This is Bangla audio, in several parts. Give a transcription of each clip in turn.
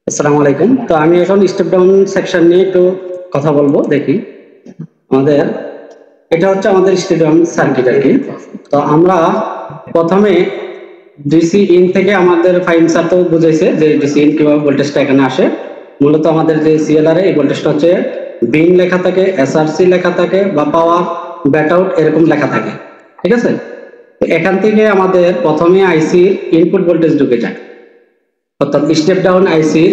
আসসালামু আলাইকুম। তো আমি এখন স্টেপ ডাউন সেকশন নিয়ে একটু কথা বলবো। দেখি আমাদের এটা হচ্ছে আমাদের স্টেপ ডাউন সার্কিট আর কি। তো আমরা প্রথমে ডিসি ইন থেকে আমাদের ফাইন স্যার তো বুঝাইছে যে ডিসি ইন কিভাবে ভোল্টেজটা এখানে আসে। মূলত আমাদের যে সিএলআর এই ভোল্টেজটা হচ্ছে বিন লেখা থাকে, এসআরসি লেখা থাকে বা পাওয়ার ব্যাট আউট এরকম লেখা থাকে, ঠিক আছে। তো এখান থেকে আমাদের প্রথমে আইসি ইনপুট ভোল্টেজ ঢুকে যায়, অর্থাৎ স্টেপ ডাউন আইসির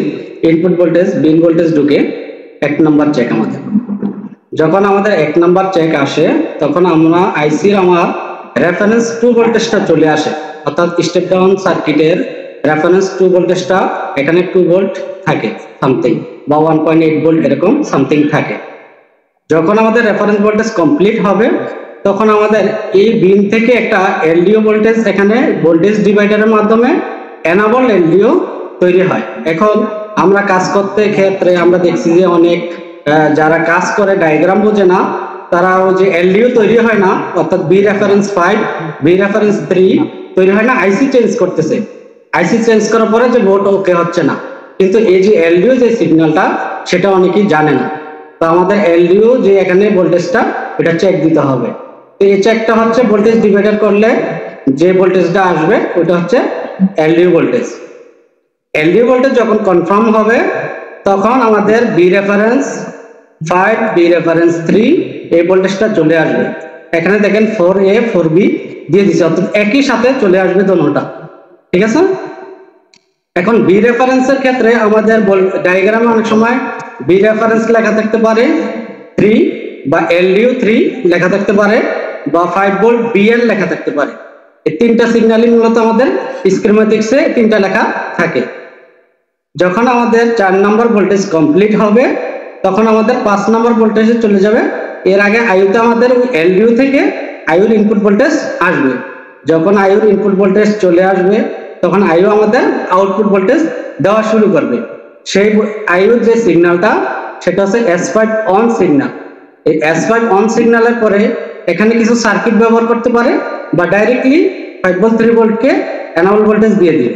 ইনপুট ভোল্টেজ বিন ভোল্টেজ ঢুকে 1 নম্বর চেক আমাদের। যখন আমাদের 1 নম্বর চেক আসে তখন আমরা আইসির আমার রেফারেন্স 2 ভোল্টেজটা চলে আসে, অর্থাৎ স্টেপ ডাউন সার্কিটের রেফারেন্স 2 ভোল্টেজটা এখানে 2 ভোল্ট থাকে সামথিং বা 1.8 ভোল্ট এরকম সামথিং থাকে। যখন আমাদের রেফারেন্স ভোল্টেজ কমপ্লিট হবে তখন আমাদের এই বিন থেকে একটা এলডিও ভোল্টেজ এখানে ভোল্টেজ ডিভাইডারের মাধ্যমে এনাবল এলডিও তৈরি হয়। এখন আমরা কাজ করতে ক্ষেত্রে আমরা দেখছি যে অনেক যারা কাজ করে ডায়াগ্রাম বোঝে না, তারা ওই যে এলডিও তৈরি হয় না, অর্থাৎ বি রেফারেন্স 5 বি রেফারেন্স 3 তৈরি হয় না, আইসি চেঞ্জ করতেছে। আইসি চেঞ্জ করার পরে যে ভোল্ট ওকে হচ্ছে না, কিন্তু এই যে এলডিও যে সিগন্যালটা সেটা অনেকেই জানে না। তো আমাদের এলডিও যে এখানে ভোল্টেজটা এটা চেক দিতে হবে। তো এই চেকটা হচ্ছে ভোল্টেজ ডিভাইডার করলে যে ভোল্টেজটা আসবে ওটা হচ্ছে এলডিও ভোল্টেজ। এলডিও ভোল্টেজ যখন কনফার্ম হবে তখন আমাদের বি রেফারেন্স 5 বি রেফারেন্স 3 এই ভোল্টেজটা চলে আসবে। এখানে দেখেন 4A 4B দিয়ে দিচ্ছে, অর্থাৎ একই সাথে চলে আসবে দোনোটা, ঠিক আছে। এখন বি রেফারেন্সের ক্ষেত্রে আমাদের ডায়াগ্রামে অনেক সময় বি রেফারেন্স লেখা থাকতে পারে 3 বা এলডিও 3 লেখা থাকতে পারে বা 5 ভোল্ট বিএল লেখা থাকতে পারে। এই তিনটা সিগন্যালই মূলত আমাদের স্কিমেটিক্সে তিনটা লেখা থাকে। যখন আমাদের 4 নম্বর ভোল্টেজ কমপ্লিট হবে তখন আমাদের 5 নম্বর ভোল্টেজে চলে যাবে। এর আগে আইউতে আমাদের এলডিও থেকে আইউর ইনপুট ভোল্টেজ আসবে। যখন আইউর ইনপুট ভোল্টেজ চলে আসবে তখন আইউ আমাদের আউটপুট ভোল্টেজ দেওয়া শুরু করবে। সেই আইউর যে সিগন্যালটা সেটা হচ্ছে S5 অন সিগন্যাল। এই S5 অন সিগন্যালের পরে এখানে কিছু সার্কিট ব্যবহার করতে পারে বা ডাইরেক্টলি 5 ভোল্ট 3 ভোল্টকে এনাবল ভোল্টেজ দিয়ে দিবে।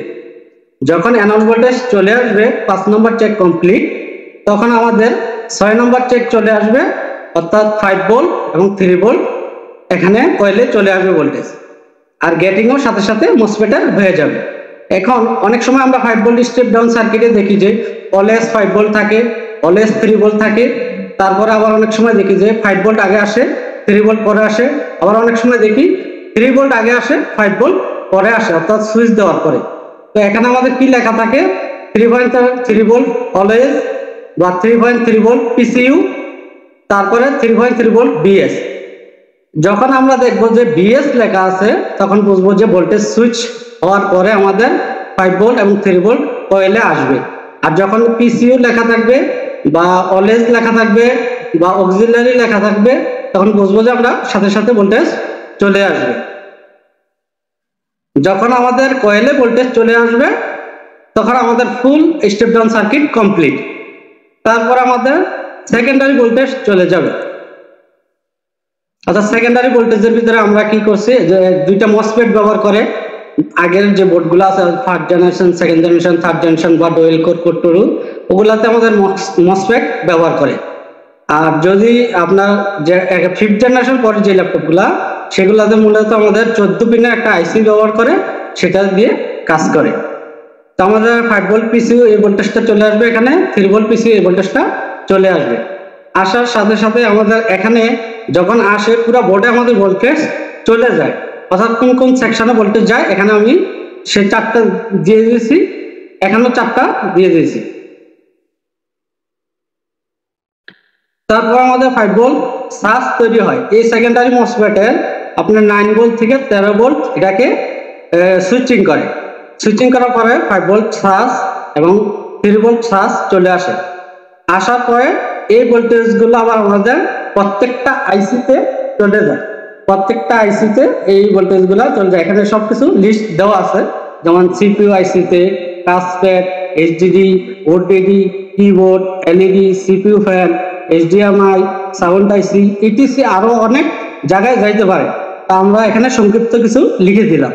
যখন এনাবল ভোল্টেজ চলে আসবে 5 নম্বর চেক কমপ্লিট, তখন আমাদের 6 নম্বর চেক চলে আসবে, অর্থাৎ 5 ভোল্ট এবং 3 ভোল্ট এখানে কয়েলে চলে আসবে ভোল্টেজ, আর গেটিংও সাথে সাথে মসফেটের হয়ে যাবে। এখন অনেক সময় আমরা 5 ভোল্ট স্টেপ ডাউন সার্কিটে দেখি যে অলওয়েজ 5 ভোল্ট থাকে, অলওয়েজ 3 ভোল্ট থাকে, তারপরে আবার অনেক সময় দেখি যে 5 ভোল্ট আগে আসে 3 ভোল্ট পরে আসে, আবার অনেক সময় দেখি 3 ভোল্ট আগে আসে 5 ভোল্ট পরে আসে, অর্থাৎ সুইচ দেওয়ার পরে। তো এখানে আমাদের কি লেখা থাকে 3.3 ভোল্ট অলওয়েজ বা 3.3 ভোল্ট পিসিইউ, তারপরে 3.3 ভোল্ট বিএস। যখন আমরা দেখবো যে বিএস লেখা আছে তখন বুঝবো যে ভোল্টেজ সুইচ হওয়ার পরে আমাদের 5 ভোল্ট এবং 3 ভোল্ট কয়েলে আসবে। আর যখন পিসিইউ লেখা থাকবে বা অলওয়েজ লেখা থাকবে বা অক্সিলারি লেখা থাকবে তখন বুঝবো যে আমরা সাথে সাথে ভোল্টেজ চলে আসবে। যখন আমাদের কয়েলে ভোল্টেজ চলে আসবে তখন আমাদের ফুল স্টেপ ডাউন সার্কিট কমপ্লিট। তারপর আমাদের সেকেন্ডারি ভোল্টেজ চলে যাবে। অর্থাৎ সেকেন্ডারি ভোল্টেজের ভিতরে আমরা কি করছি যে দুইটা মসফেট ব্যবহার করে, আগের যে বোর্ডগুলো আছে first generation, second generation, third generation বা ডুয়েল কোর কোর ওগুলাতে আমাদের মসফেট ব্যবহার করে। আর যদি আপনার যে 5th জেনারেশন পরে যে ল্যাপটপগুলা সেগুলোতে মূলত আমাদের 14 পিনের একটা আইসি ব্যবহার করে, সেটা দিয়ে কাজ করে। তো আমাদের 5 ভোল্ট পিসিইউ এই ভোল্টেজটা চলে আসবে, এখানে 3 ভোল্ট পিসিইউ এই ভোল্টেজটা চলে আসবে। আসার সাথে সাথে আমাদের এখানে যখন আসে পুরো বোর্ডে আমাদের ভোল্টেজ চলে যায়, অর্থাৎ কোন কোন সেকশনে ভোল্টেজ যায় এখানে আমি সেই 4টা দিয়ে দিয়েছি, এখানেও 4টা দিয়ে দিয়েছি। তারপর আমাদের 5 ভোল্ট সার্জ তৈরি হয়। এই সেকেন্ডারি মসফেটের আপনার 9 ভোল্ট থেকে 13 ভোল্ট এটাকে সুইচিং করে। সুইচিং করার পরে 5 ভোল্ট সার্জ এবং 3 ভোল্ট সার্জ চলে আসে। আসার পরে এই ভোল্টেজগুলো আবার আমাদের প্রত্যেকটা আইসিতে চলে যায়। প্রত্যেকটা আইসিতে এই ভোল্টেজগুলো চলে যায়। এখানে সবকিছু লিস্ট দেওয়া আছে, যেমন সিপিইউ আইসিতে touchpad, HDD, ODD, keyboard, LED, CPU fan, HDMI, sound IC, etc আরো অনেক জায়গায় যাইতে পারে। তা আমরা এখানে সংক্ষিপ্ত কিছু লিখে দিলাম।